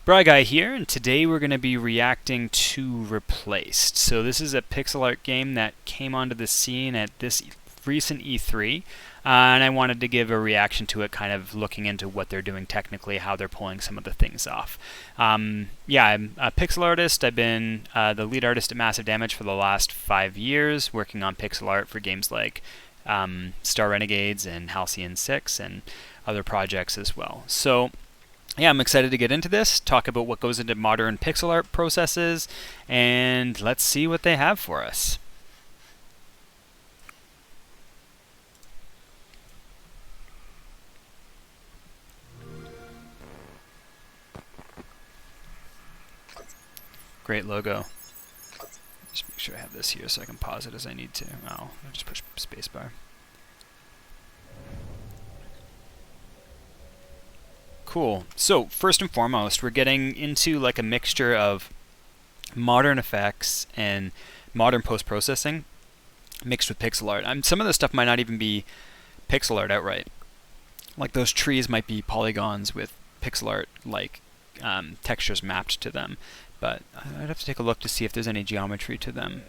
Bry Guy here, and today we're going to be reacting to Replaced. So this is a pixel art game that came onto the scene at this recent E3, and I wanted to give a reaction to it, kind of looking into what they're doing technically, how they're pulling some of the things off. Yeah, I'm a pixel artist. I've been the lead artist at Massive Damage for the last 5 years, working on pixel art for games like Star Renegades and Halcyon 6 and other projects as well. So yeah, I'm excited to get into this, talk about what goes into modern pixel art processes, and let's see what they have for us. Great logo. Just make sure I have this here so I can pause it as I need to. Oh, I'll just push spacebar. Cool. So first and foremost, we're getting into like a mixture of modern effects and modern post-processing mixed with pixel art. Some of the stuff might not even be pixel art outright. Like those trees might be polygons with pixel art like textures mapped to them. But I'd have to take a look to see if there's any geometry to them.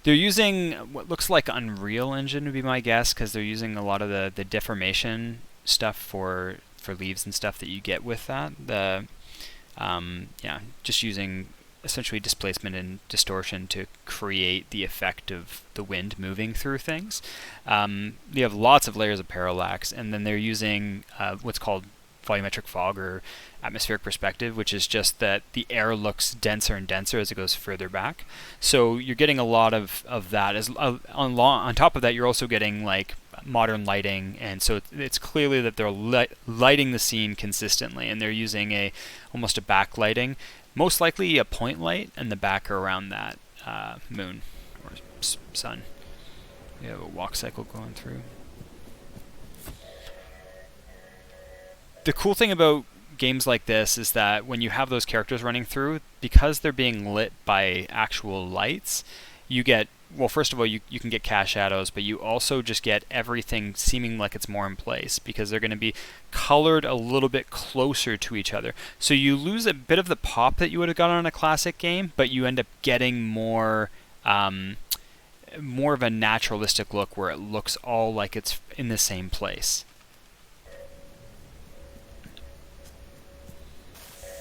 They're using what looks like Unreal Engine would be my guess, because they're using a lot of the deformation stuff for leaves and stuff that you get with that. Yeah, just using essentially displacement and distortion to create the effect of the wind moving through things. You have lots of layers of parallax, and then they're using what's called volumetric fog or atmospheric perspective, which is just that the air looks denser and denser as it goes further back. So you're getting a lot of that. On top of that, you're also getting like modern lighting, and so it's clearly that they're lighting the scene consistently, and they're using almost a backlighting, most likely a point light, and the back around that moon or sun. You have a walk cycle going through. The cool thing about games like this is that when you have those characters running through, because they're being lit by actual lights, you get, well, first of all, you can get cast shadows, but you also just get everything seeming like it's more in place because they're going to be colored a little bit closer to each other. So you lose a bit of the pop that you would have gotten on a classic game, but you end up getting more of a naturalistic look where it looks all like it's in the same place.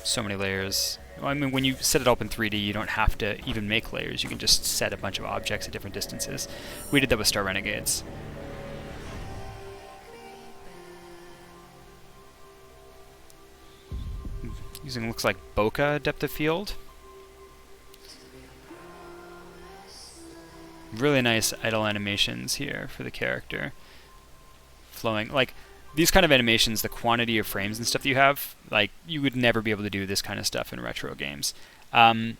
So many layers. I mean, when you set it up in 3D, you don't have to even make layers. You can just set a bunch of objects at different distances. We did that with Star Renegades. Using, looks like bokeh depth of field. Really nice idle animations here for the character. Flowing, like, these kind of animations, the quantity of frames and stuff that you have, like, you would never be able to do this kind of stuff in retro games. The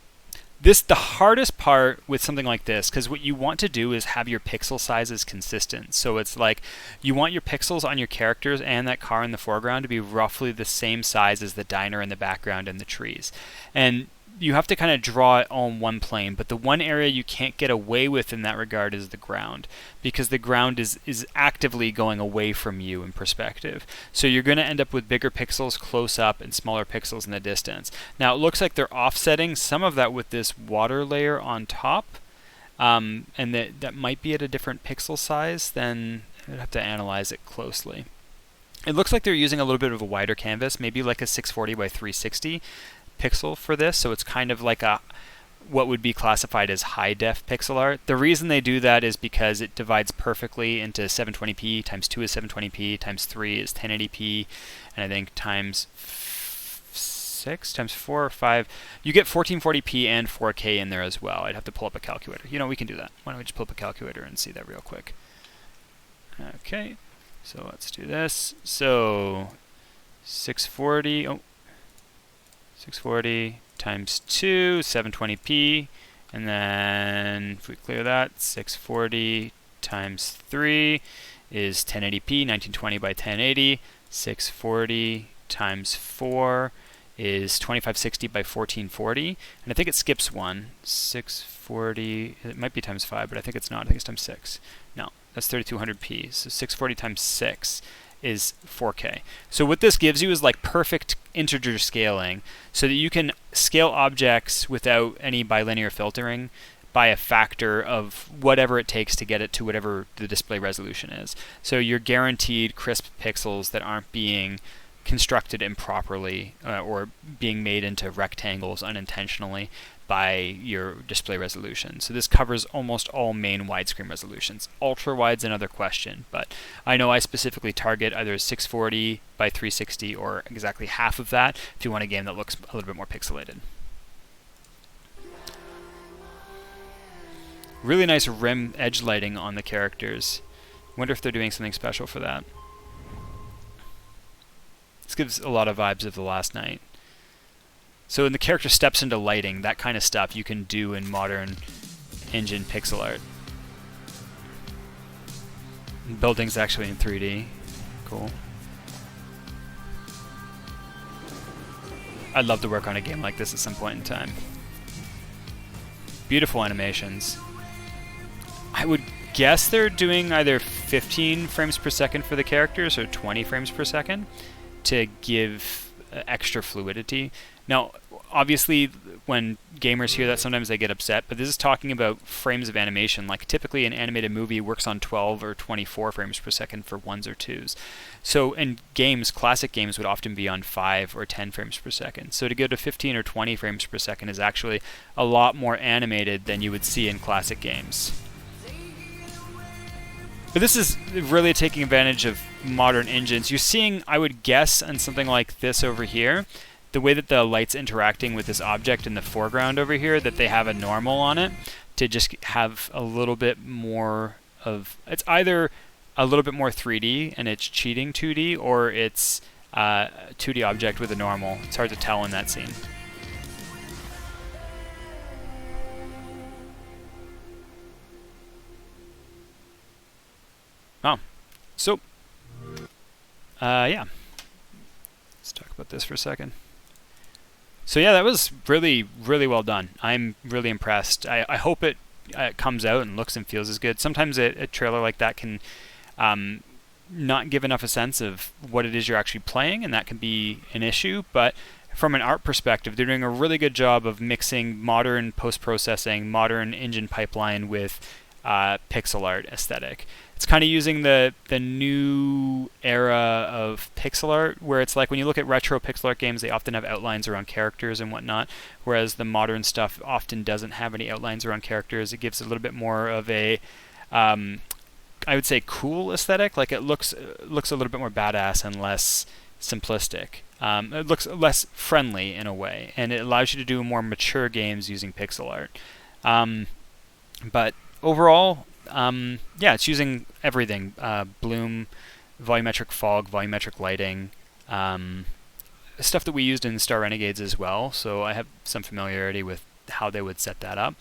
hardest part with something like this, because what you want to do is have your pixel sizes consistent. So it's like you want your pixels on your characters and that car in the foreground to be roughly the same size as the diner in the background and the trees. And you have to kind of draw it on one plane, but the one area you can't get away with in that regard is the ground, because the ground is actively going away from you in perspective. So you're going to end up with bigger pixels close up and smaller pixels in the distance. Now it looks like they're offsetting some of that with this water layer on top, and that might be at a different pixel size. Then I'd have to analyze it closely. It looks like they're using a little bit of a wider canvas, maybe like a 640 by 360 pixel for this, so it's kind of like what would be classified as high def pixel art. The reason they do that is because it divides perfectly into 720p times 2 is 720p times 3 is 1080p, and I think times 6 times 4 or 5 you get 1440p and 4K in there as well. I'd have to pull up a calculator. You know, we can do that. Why don't we just pull up a calculator and see that real quick. Okay, so let's do this. So 640 times 2, 720p, and then if we clear that, 640 times 3 is 1080p, 1920 by 1080. 640 times 4 is 2560 by 1440, and I think it skips one. 640, it might be times 5, but I think it's not. I think it's times 6. No, that's 3200p. So 640 times 6 is 4K. So what this gives you is like perfect integer scaling, so that you can scale objects without any bilinear filtering by a factor of whatever it takes to get it to whatever the display resolution is. So you're guaranteed crisp pixels that aren't being constructed improperly or being made into rectangles unintentionally by your display resolution. So this covers almost all main widescreen resolutions. Ultra wide's another question, but I know I specifically target either 640 by 360 or exactly half of that if you want a game that looks a little bit more pixelated. Really nice rim edge lighting on the characters. Wonder if they're doing something special for that. This gives a lot of vibes of The Last Night. So when the character steps into lighting, that kind of stuff you can do in modern engine pixel art. Building's actually in 3D. Cool. I'd love to work on a game like this at some point in time. Beautiful animations. I would guess they're doing either 15 frames per second for the characters or 20 frames per second to give extra fluidity. Now, obviously, when gamers hear that, sometimes they get upset, but this is talking about frames of animation. Like, typically an animated movie works on 12 or 24 frames per second for ones or twos. So in games, classic games would often be on 5 or 10 frames per second. So to go to 15 or 20 frames per second is actually a lot more animated than you would see in classic games. But this is really taking advantage of modern engines. You're seeing, I would guess, on something like this over here, the way that the light's interacting with this object in the foreground over here, that they have a normal on it to just have a little bit more of, it's either a little bit more 3D and it's cheating 2D, or it's a 2D object with a normal. It's hard to tell in that scene. Oh, so, yeah. Let's talk about this for a second. So yeah, that was really, really well done. I'm really impressed. I hope it comes out and looks and feels as good. Sometimes a trailer like that can not give enough a sense of what it is you're actually playing, and that can be an issue, but from an art perspective, they're doing a really good job of mixing modern post-processing, modern engine pipeline with pixel art aesthetic. It's kind of using the new era of pixel art, where it's like when you look at retro pixel art games, they often have outlines around characters and whatnot, whereas the modern stuff often doesn't have any outlines around characters. It gives a little bit more of a, I would say, cool aesthetic. Like it looks a little bit more badass and less simplistic. It looks less friendly in a way, and it allows you to do more mature games using pixel art. But overall, yeah, it's using everything. Bloom, volumetric fog, volumetric lighting, stuff that we used in Star Renegades as well, so I have some familiarity with how they would set that up.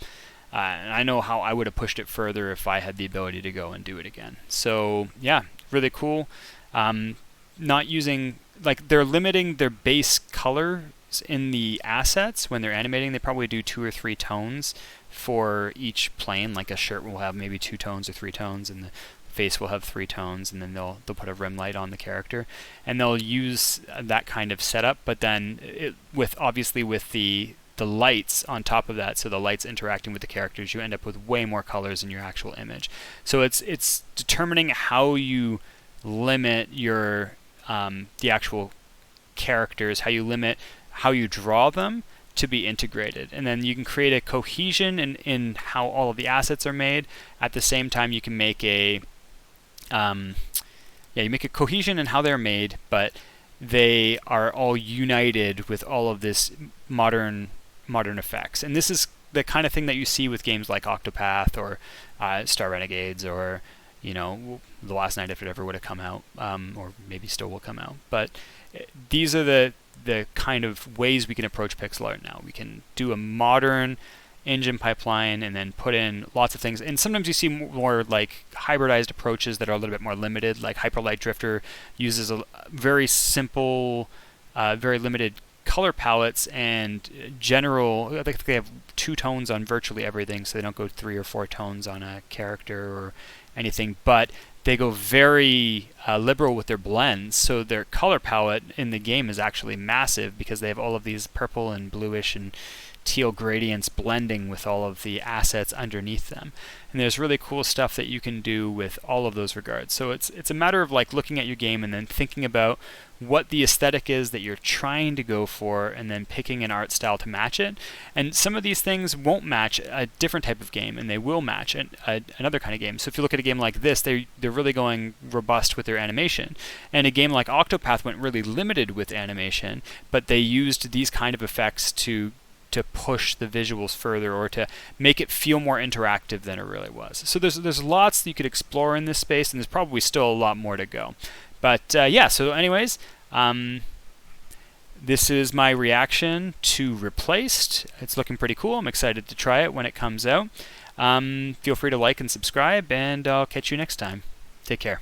And I know how I would have pushed it further if I had the ability to go and do it again. So yeah, really cool. Not using, like, they're limiting their base colors in the assets when they're animating. They probably do 2 or 3 tones for each plane. Like a shirt will have maybe 2 tones or 3 tones, and the face will have 3 tones, and then they'll put a rim light on the character, and they'll use that kind of setup. But then obviously with the lights on top of that, so the lights interacting with the characters, you end up with way more colors in your actual image. So it's determining how you limit your the actual characters, how you limit how you draw them to be integrated, and then you can create a cohesion in how all of the assets are made. At the same time, you can make a you make a cohesion in how they're made, but they are all united with all of this modern effects. And this is the kind of thing that you see with games like Octopath or Star Renegades, or The Last Night, if it ever would have come out, or maybe still will come out. But these are the kind of ways we can approach pixel art now. We can do a modern engine pipeline and then put in lots of things. And sometimes you see more like hybridized approaches that are a little bit more limited, like Hyperlight Drifter uses a very simple, very limited color palettes and general. I think they have 2 tones on virtually everything, so they don't go 3 or 4 tones on a character or anything, but they go very liberal with their blends, so their color palette in the game is actually massive because they have all of these purple and bluish and teal gradients blending with all of the assets underneath them. And there's really cool stuff that you can do with all of those regards. So it's a matter of like looking at your game and then thinking about what the aesthetic is that you're trying to go for, and then picking an art style to match it. And some of these things won't match a different type of game, and they will match another kind of game. So if you look at a game like this, they're really going robust with their animation. And a game like Octopath went really limited with animation, but they used these kind of effects to push the visuals further, or to make it feel more interactive than it really was. So there's lots that you could explore in this space, and there's probably still a lot more to go. But yeah, so anyways, this is my reaction to Replaced. It's looking pretty cool. I'm excited to try it when it comes out. Feel free to like and subscribe, and I'll catch you next time. Take care.